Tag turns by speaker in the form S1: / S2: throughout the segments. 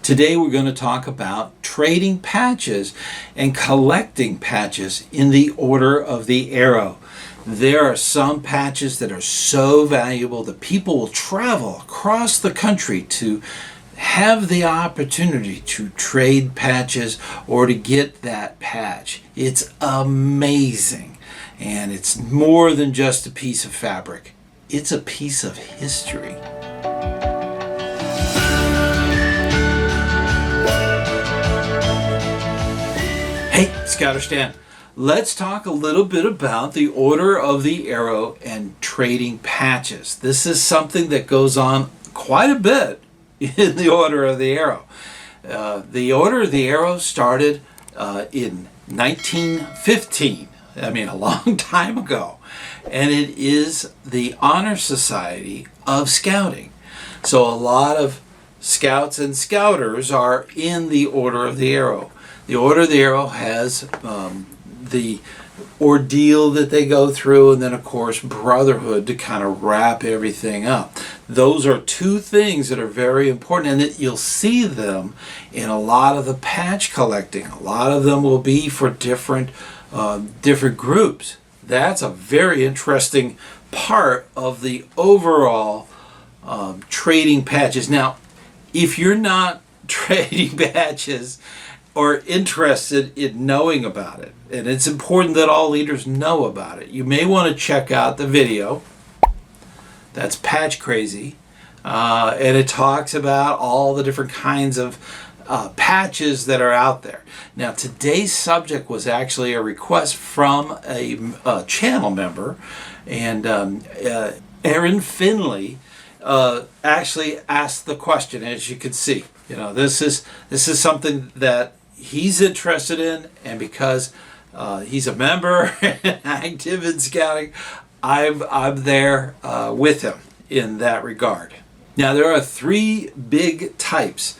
S1: Today we're going to talk about trading patches and collecting patches in the order of the arrow. There are some patches that are so valuable that people will travel across the country to have the opportunity to trade patches or to get that patch. It's amazing, and it's more than just a piece of fabric. It's a piece of history. Hey, ScouterStan, let's talk a little bit about the order of the arrow and trading patches. This is something that goes on quite a bit in the order of the arrow. The order of the arrow started in 1915, a long time ago, and it is the honor society of scouting. So a lot of scouts and scouters are in the order of the arrow. The order of the arrow has the ordeal that they go through, and then of course brotherhood to kind of wrap everything up. Those are two things that are very important, and that you'll see them in a lot of the patch collecting. A lot of them will be for different groups. That's a very interesting part of the overall trading patches. Now, if you're not trading patches or interested in knowing about it, and it's important that all leaders know about it, you may want to check out the video. That's Patch Crazy, and it talks about all the different kinds of patches that are out there. Now, today's subject was actually a request from a channel member, and Aaron Finley actually asked the question. As you can see, this is something that he's interested in, and because he's a member and active in scouting, I'm there with him in that regard. Now, there are three big types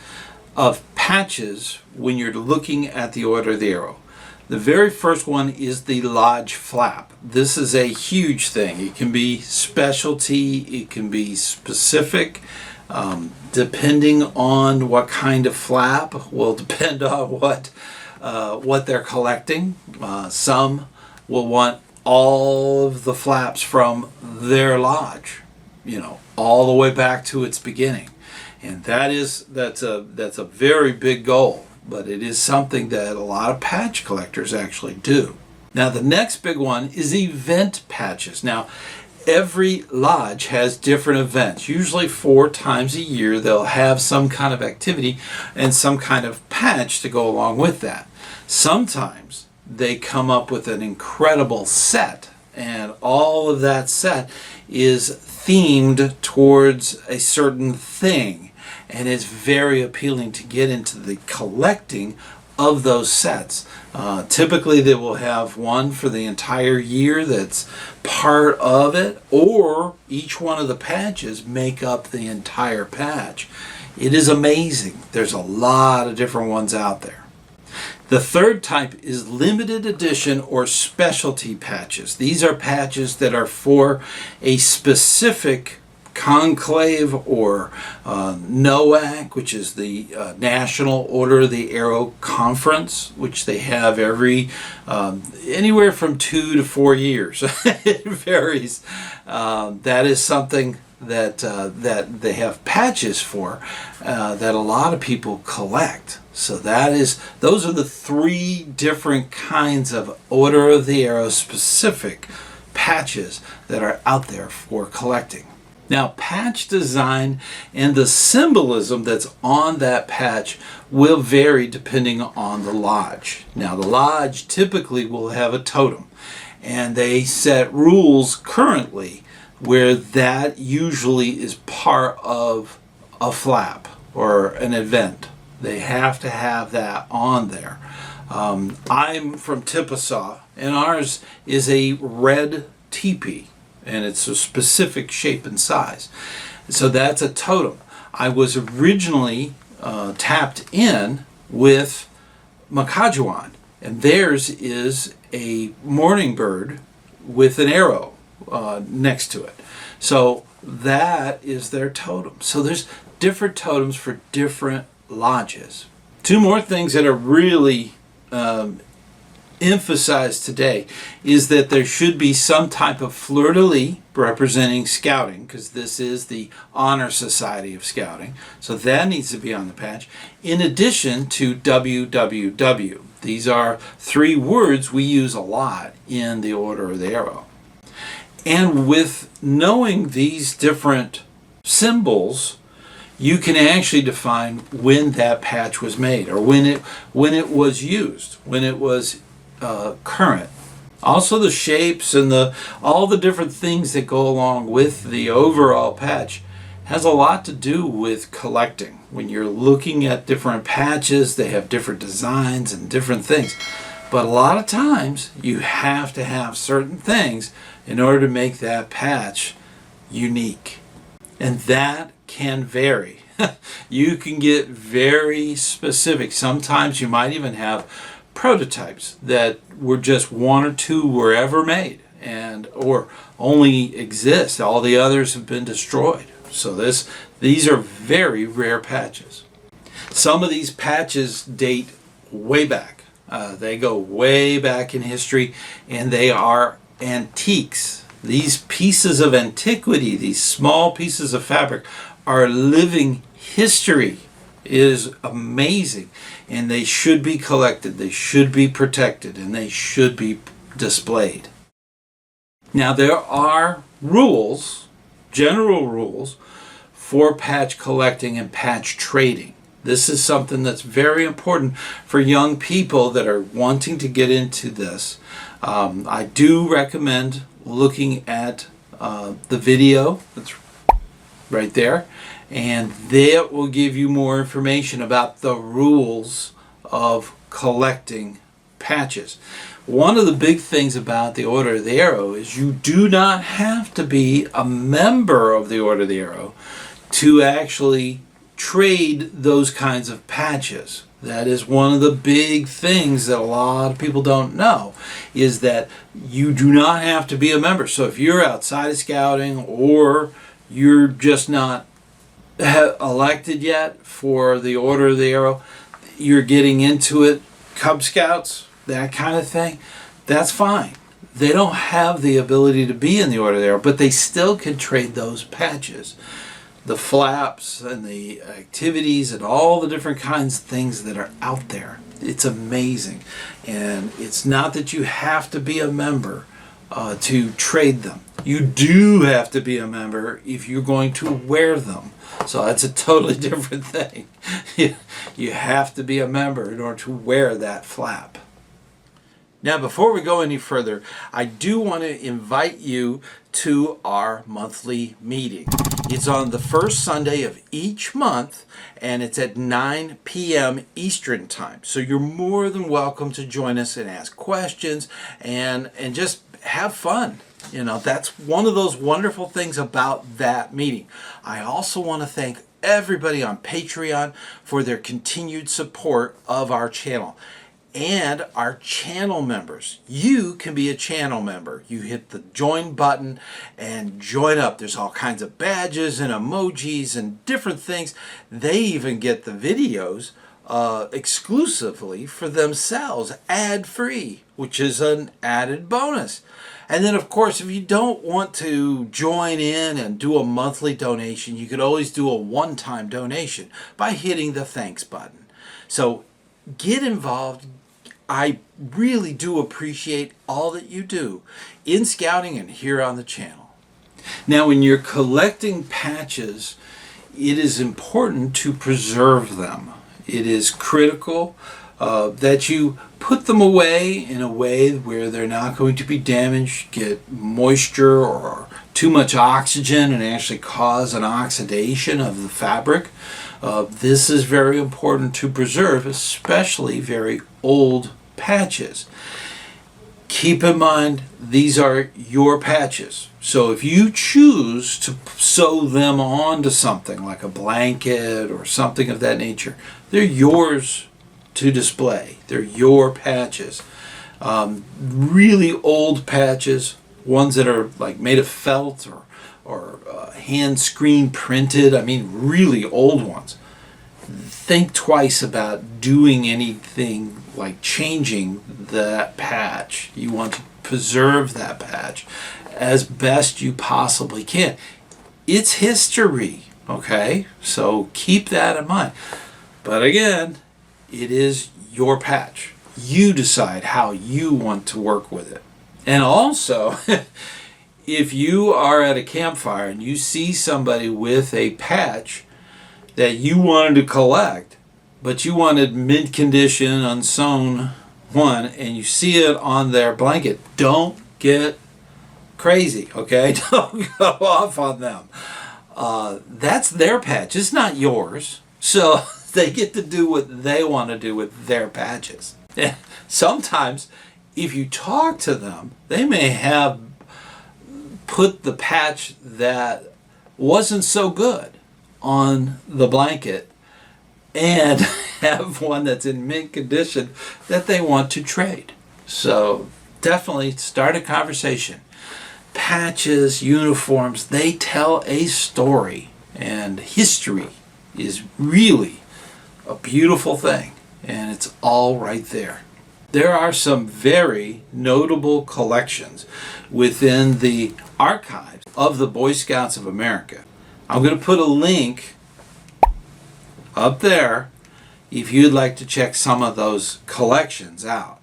S1: of patches when you're looking at the order of the arrow. The very first one is the lodge flap. This is a huge thing. It can be specialty, it can be specific. Depending on what kind of flap will depend on what they're collecting. Some will want all of the flaps from their lodge, all the way back to its beginning, and that's a very big goal. But it is something that a lot of patch collectors actually do. Now, the next big one is event patches. Now, every lodge has different events. Usually 4 times a year they'll have some kind of activity and some kind of patch to go along with that. Sometimes they come up with an incredible set, and all of that set is themed towards a certain thing, and it's very appealing to get into the collecting of those sets. Typically they will have one for the entire year that's part of it, or each one of the patches make up the entire patch. It is amazing. There's a lot of different ones out there. The third type is limited edition or specialty patches. These are patches that are for a specific Conclave or NOAC, which is the National Order of the Arrow Conference, which they have every anywhere from 2 to 4 years. It varies. That is something that they have patches for that a lot of people collect. So those are the 3 different kinds of Order of the Arrow specific patches that are out there for collecting. Now, patch design and the symbolism that's on that patch will vary depending on the lodge. Now, the lodge typically will have a totem, and they set rules currently where that usually is part of a flap or an event. They have to have that on there. I'm from Chickasaw, and ours is a red teepee, and it's a specific shape and size. So that's a totem. I was originally tapped in with Makajuan, and theirs is a mourning bird with an arrow next to it. So that is their totem. So there's different totems for different lodges. Two more things that are really emphasized today is that there should be some type of fleur-de-lis representing scouting, because this is the honor society of scouting, so that needs to be on the patch, in addition to WWW. These are three words we use a lot in the Order of the Arrow. And with knowing these different symbols, you can actually define when that patch was made, or when it was used, when it was current. Also, the shapes and all the different things that go along with the overall patch has a lot to do with collecting. When you're looking at different patches, they have different designs and different things. But a lot of times, you have to have certain things in order to make that patch unique. And that can vary. You can get very specific. Sometimes you might even have prototypes that were just one or two were ever made or only exist. All the others have been destroyed. So these are very rare patches. Some of these patches date way back. They go way back in history, and they are antiques. These pieces of antiquity, these small pieces of fabric, are living history. It is amazing, and they should be collected, they should be protected, and they should be displayed. Now, there are rules, general rules, for patch collecting and patch trading. This is something that's very important for young people that are wanting to get into this. I do recommend looking at the video that's right there, and that will give you more information about the rules of collecting patches. One of the big things about the Order of the Arrow is you do not have to be a member of the Order of the Arrow to actually trade those kinds of patches. That is one of the big things that a lot of people don't know, is that you do not have to be a member. So if you're outside of scouting, or you're just not elected yet for the Order of the Arrow, you're getting into it, Cub Scouts, that kind of thing, that's fine. They don't have the ability to be in the Order of the Arrow, but they still can trade those patches. The flaps and the activities and all the different kinds of things that are out there. It's amazing. And it's not that you have to be a member to trade them. You do have to be a member if you're going to wear them. So that's a totally different thing. You have to be a member in order to wear that flap. Now, before we go any further, I do want to invite you to our monthly meeting. It's on the first Sunday of each month, and it's at 9 p.m. Eastern Time. So you're more than welcome to join us and ask questions and just have fun. You know, that's one of those wonderful things about that meeting. I also want to thank everybody on Patreon for their continued support of our channel. And our channel members. You can be a channel member. You hit the join button and join up. There's all kinds of badges and emojis and different things. They even get the videos exclusively for themselves, ad-free, which is an added bonus. And then, of course, if you don't want to join in and do a monthly donation, you could always do a one-time donation by hitting the thanks button. So get involved. I really do appreciate all that you do in scouting and here on the channel. Now, when you're collecting patches, it is important to preserve them. It is critical that you put them away in a way where they're not going to be damaged, get moisture or too much oxygen and actually cause an oxidation of the fabric. This is very important to preserve, especially very old patches. Keep in mind, these are your patches. So if you choose to sew them onto something like a blanket or something of that nature, they're yours to display. They're your patches. Really old patches, ones that are like made of felt or hand screen printed, I mean really old ones. think twice about doing anything like changing that patch. You want to preserve that patch as best you possibly can. It's history, okay? So keep that in mind. But again, it is your patch. You decide how you want to work with it. And also, if you are at a campfire and you see somebody with a patch that you wanted to collect, but you wanted mint condition, unsewn one, and you see it on their blanket, don't get crazy, okay? Don't go off on them. That's their patch. It's not yours. So they get to do what they want to do with their patches. And sometimes, if you talk to them, they may have put the patch that wasn't so good on the blanket and have one that's in mint condition that they want to trade. So definitely start a conversation. Patches, uniforms, they tell a story, and history is really a beautiful thing, and it's all right there. There are some very notable collections within the archives of the Boy Scouts of America. I'm going to put a link up there if you'd like to check some of those collections out.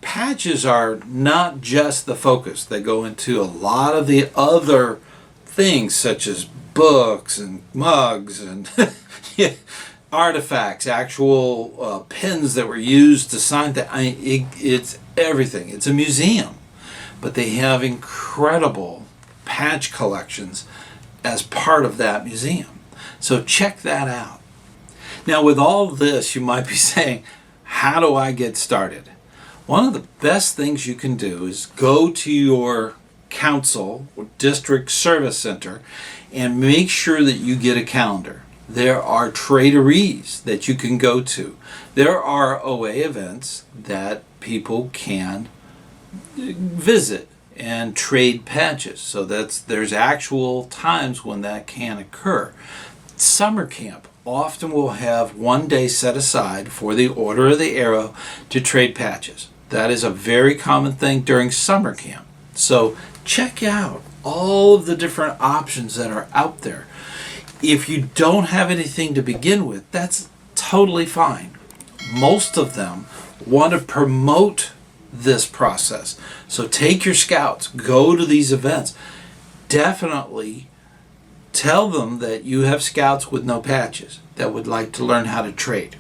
S1: Patches are not just the focus. They go into a lot of the other things, such as books and mugs and artifacts, actual pens that were used to sign that. It's everything. It's a museum. But they have incredible patch collections as part of that museum. So check that out. Now, with all this, you might be saying, how do I get started? One of the best things you can do is go to your council or district service center and make sure that you get a calendar. There are traderies that you can go to. There are OA events that people can visit and trade patches. So there's actual times when that can occur. Summer camp often will have one day set aside for the Order of the Arrow to trade patches. That is a very common thing during summer camp. So check out all of the different options that are out there. If you don't have anything to begin with, that's totally fine. Most of them want to promote this process. So take your scouts, go to these events. Definitely tell them that you have scouts with no patches that would like to learn how to trade.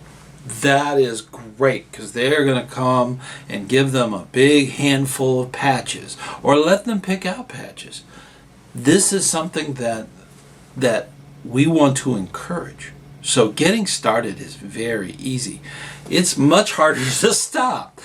S1: That is great, because they're going to come and give them a big handful of patches, or let them pick out patches. This is something that we want to encourage. So getting started is very easy. It's much harder to stop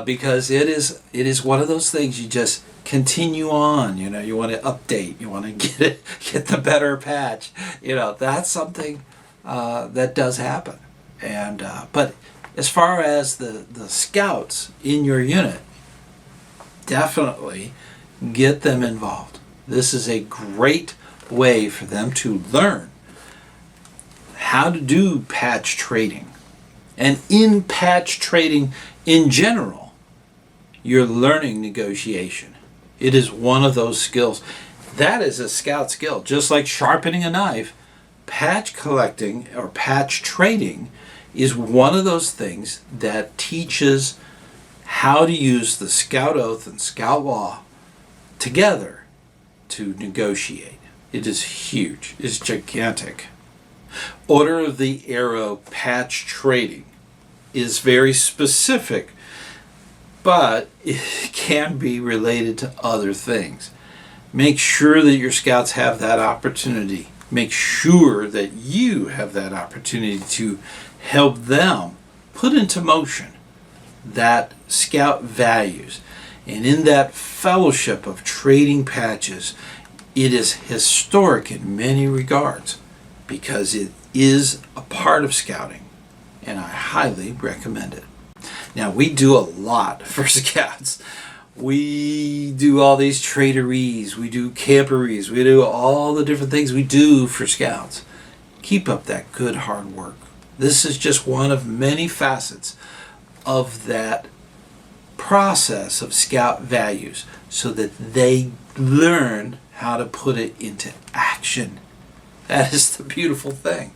S1: because it is one of those things you just continue on. You want to update, you want to get the better patch. That's something that does happen. And but as far as the scouts in your unit, definitely get them involved. This is a great way for them to learn how to do patch trading. And in patch trading in general, you're learning negotiation. It is one of those skills. That is a scout skill. Just like sharpening a knife, patch collecting or patch trading is one of those things that teaches how to use the Scout Oath and Scout Law together to negotiate. It is huge. It's gigantic. Order of the Arrow patch trading is very specific, but it can be related to other things. Make sure that your scouts have that opportunity. Make sure that you have that opportunity to help them put into motion that scout values. And in that fellowship of trading patches, it is historic in many regards because it is a part of scouting, and I highly recommend it. Now, we do a lot for scouts. We do all these traderies, we do camperies, we do all the different things we do for scouts. Keep up that good hard work. This is just one of many facets of that process of Scout values so that they learn how to put it into action. That is the beautiful thing.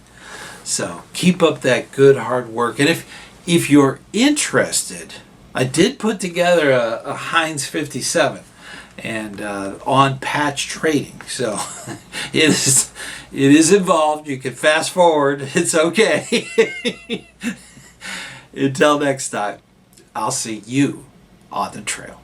S1: So keep up that good hard work. And if you're interested, I did put together a Heinz 57 and on patch trading. So it is involved. You can fast forward. It's okay. Until next time, I'll see you on the trail.